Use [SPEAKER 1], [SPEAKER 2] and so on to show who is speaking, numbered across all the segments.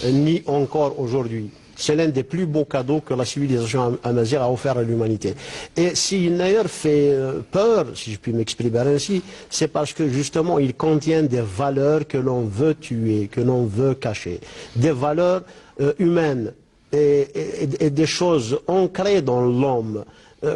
[SPEAKER 1] ni encore aujourd'hui. C'est l'un des plus beaux cadeaux que la civilisation amazigh a offert à l'humanité. Et si d'ailleurs fait peur, si je puis m'exprimer ainsi, c'est parce que justement il contient des valeurs que l'on veut tuer, que l'on veut cacher. Des valeurs humaines et des choses ancrées dans l'homme.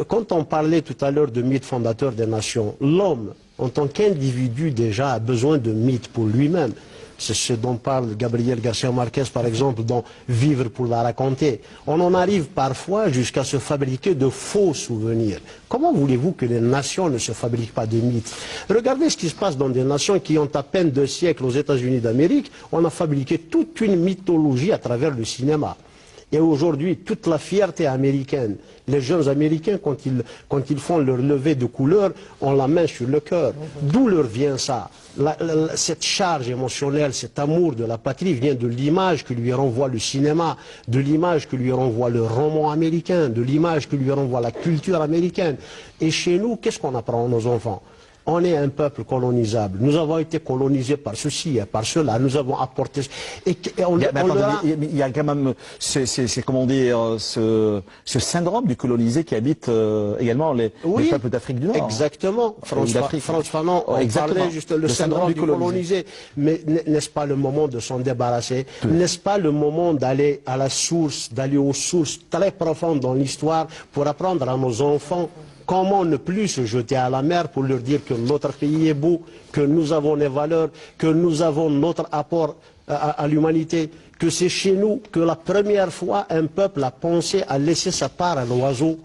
[SPEAKER 1] Quand on parlait tout à l'heure de mythe fondateur des nations, l'homme, en tant qu'individu déjà, a besoin de mythes pour lui-même. C'est ce dont parle Gabriel Garcia Marquez, par exemple, dans Vivre pour la raconter. On en arrive parfois jusqu'à se fabriquer de faux souvenirs. Comment voulez-vous que les nations ne se fabriquent pas de mythes? Regardez ce qui se passe dans des nations qui ont à peine 2 siècles aux États-Unis d'Amérique. On a fabriqué toute une mythologie à travers le cinéma. Et aujourd'hui, toute la fierté américaine, les jeunes Américains, quand ils font leur levée de couleur, ont la main sur le cœur. D'où leur vient ça? Cette charge émotionnelle, cet amour de la patrie vient de l'image que lui renvoie le cinéma, de l'image que lui renvoie le roman américain, de l'image que lui renvoie la culture américaine. Et chez nous, qu'est-ce qu'on apprend à nos enfants? On est un peuple colonisable. Nous avons été colonisés par ceci et par cela. Nous avons apporté... il
[SPEAKER 2] y a quand même, comment dire, ce syndrome du colonisé qui habite également les peuples d'Afrique du Nord.
[SPEAKER 1] Exactement. François Fanon parlait juste le syndrome du colonisé. Mais n'est-ce pas le moment de s'en débarrasser? N'est-ce pas le moment d'aller à la source, d'aller aux sources très profondes dans l'histoire pour apprendre à nos enfants comment ne plus se jeter à la mer pour leur dire que notre pays est beau, que nous avons les valeurs, que nous avons notre apport à l'humanité, que c'est chez nous que la première fois un peuple a pensé à laisser sa part à l'oiseau.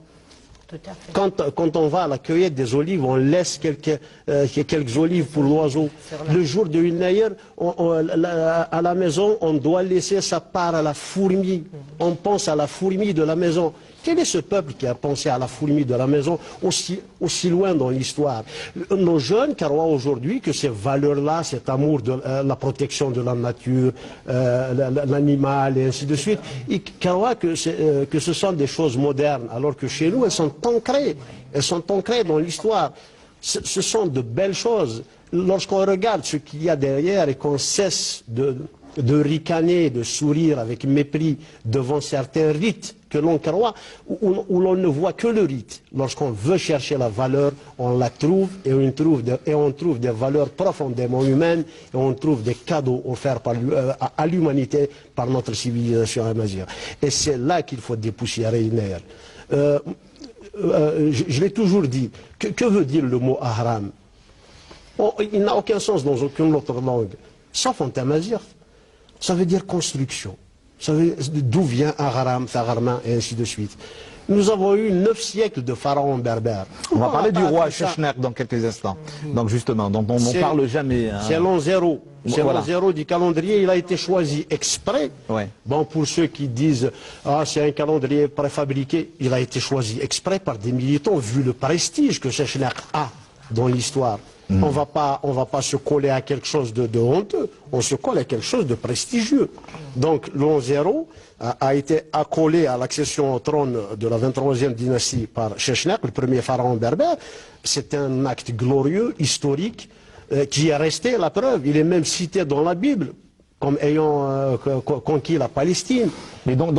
[SPEAKER 1] Quand on va à la cueillette des olives, on laisse quelques olives pour l'oiseau. Le jour de Yulnayer, à la maison, on doit laisser sa part à la fourmi. On pense à la fourmi de la maison. Quel est ce peuple qui a pensé à la fourmi de la maison aussi loin dans l'histoire? Nos jeunes croient aujourd'hui que ces valeurs-là, cet amour de la protection de la nature, l'animal et ainsi de suite, ils croient que ce sont des choses modernes, alors que chez nous, elles sont ancrées dans l'histoire. Ce sont de belles choses. Lorsqu'on regarde ce qu'il y a derrière et qu'on cesse de ricaner, de sourire avec mépris devant certains rites que l'on croit, où l'on ne voit que le rite. Lorsqu'on veut chercher la valeur, on la trouve et on trouve des valeurs profondément humaines et on trouve des cadeaux offerts à l'humanité par notre civilisation amazigh. Et c'est là qu'il faut dépoussiérer une ère. Je l'ai toujours dit, que veut dire le mot ahram? Il n'a aucun sens dans aucune autre langue, sauf en amazigh. Ça veut dire construction. D'où vient Agharam, Thagarma et ainsi de suite. Nous avons eu 9 siècles de pharaons berbères.
[SPEAKER 2] On va parler du roi Sheshnerk dans quelques instants. Donc justement, dont on ne parle jamais. Hein.
[SPEAKER 1] C'est l'an 0. C'est l'an 0 du calendrier. Il a été choisi exprès.
[SPEAKER 2] Ouais.
[SPEAKER 1] Bon, pour ceux qui disent c'est un calendrier préfabriqué, il a été choisi exprès par des militants vu le prestige que Sheshnerk a dans l'histoire. On va pas se coller à quelque chose de honteux, on se colle à quelque chose de prestigieux. Donc l'an 0 a été accolé à l'accession au trône de la 23e dynastie par Sheshnerk, le premier pharaon berbère. C'est un acte glorieux, historique, qui est resté la preuve. Il est même cité dans la Bible comme ayant conquis la Palestine.
[SPEAKER 2] Mais donc,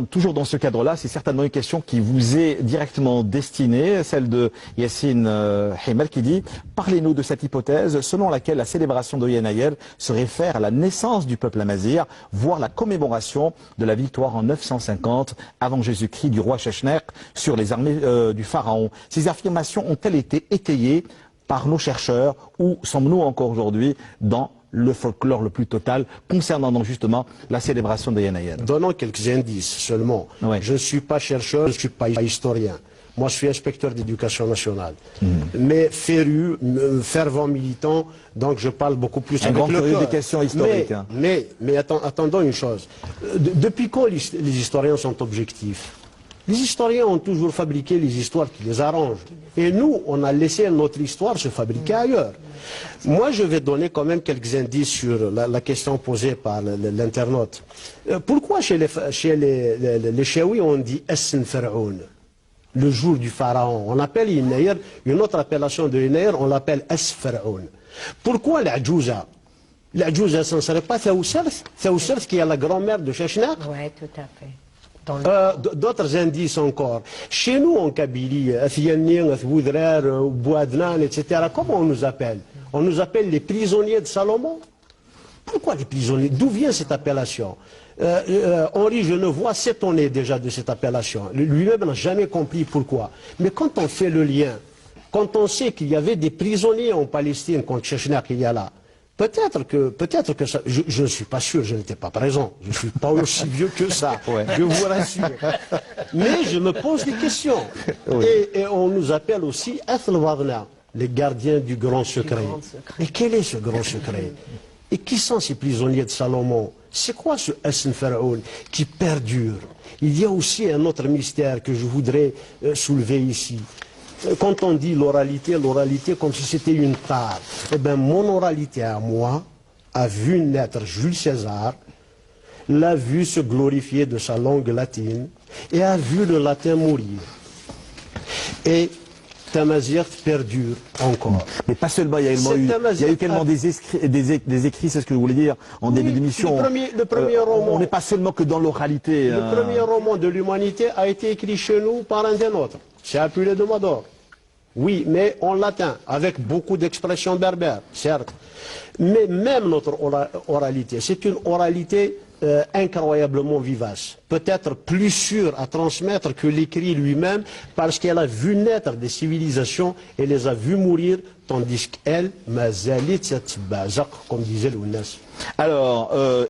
[SPEAKER 2] toujours dans ce cadre-là, c'est certainement une question qui vous est directement destinée, celle de Yassine Himel qui dit « Parlez-nous de cette hypothèse selon laquelle la célébration de Yanayer se réfère à la naissance du peuple amazigh, voire la commémoration de la victoire en 950 avant Jésus-Christ du roi Sheshnerk sur les armées du pharaon. Ces affirmations ont-elles été étayées par nos chercheurs ou sommes-nous encore aujourd'hui dans le folklore le plus total concernant donc justement la célébration de Yanayer?
[SPEAKER 1] Donnons quelques indices seulement.
[SPEAKER 2] Ouais.
[SPEAKER 1] Je ne suis pas chercheur, je ne suis pas historien. Moi, je suis inspecteur d'éducation nationale. Mais féru, fervent militant, donc je parle beaucoup plus
[SPEAKER 2] avec le cœur. Des questions historiques.
[SPEAKER 1] Mais attendons une chose. Depuis quand les historiens sont objectifs? Les historiens ont toujours fabriqué les histoires qui les arrangent. Et nous, on a laissé notre histoire se fabriquer ailleurs. Moi, je vais donner quand même quelques indices sur la question posée par l'internaute. Pourquoi chez les Chaouis, on dit « Essen Pharaon », le jour du pharaon? On appelle une autre appellation de Yanayer, on l'appelle « Es Pharaon ». Pourquoi l'Adjouza? La Djouza, ce ne serait pas Thaoussers qui est la grand-mère de Chechna?
[SPEAKER 3] Oui, tout à fait.
[SPEAKER 1] D'autres indices encore. Chez nous, en Kabylie, Athianin, Athwoudrer, Bouadnan, etc., comment on nous appelle? On nous appelle les prisonniers de Salomon. Pourquoi les prisonniers? D'où vient cette appellation? Henri Genevois s'étonnait déjà de cette appellation. Lui-même n'a jamais compris pourquoi. Mais quand on fait le lien, quand on sait qu'il y avait des prisonniers en Palestine contre Chechnya qu'il y a là, peut-être que ça, je ne suis pas sûr, je n'étais pas présent, je ne suis pas aussi vieux que ça, je vous rassure. Mais je me pose des questions. Oui. Et on nous appelle aussi Ethel-Wagner, les gardiens du grand secret. Et quel est ce grand secret? Et qui sont ces prisonniers de Salomon? C'est quoi ce Hassan Pharaon qui perdure? Il y a aussi un autre mystère que je voudrais soulever ici. Quand on dit l'oralité comme si c'était une tare, eh bien mon oralité à moi a vu naître Jules César, l'a vu se glorifier de sa langue latine et a vu le latin mourir. Et Tamazight perdure encore.
[SPEAKER 2] Mais pas seulement, il y a eu également des écrits, c'est ce que je voulais dire en début d'émission.
[SPEAKER 1] Le premier roman.
[SPEAKER 2] On n'est pas seulement que dans l'oralité.
[SPEAKER 1] Le premier roman de l'humanité a été écrit chez nous par un des nôtres. C'est Apulé de Mador. Oui, mais en latin, avec beaucoup d'expressions berbères, certes. Mais même notre oralité, c'est une oralité incroyablement vivace. Peut-être plus sûre à transmettre que l'écrit lui-même, parce qu'elle a vu naître des civilisations et les a vues mourir, tandis qu'elle, mazalit, comme disait Lounas.
[SPEAKER 2] Alors,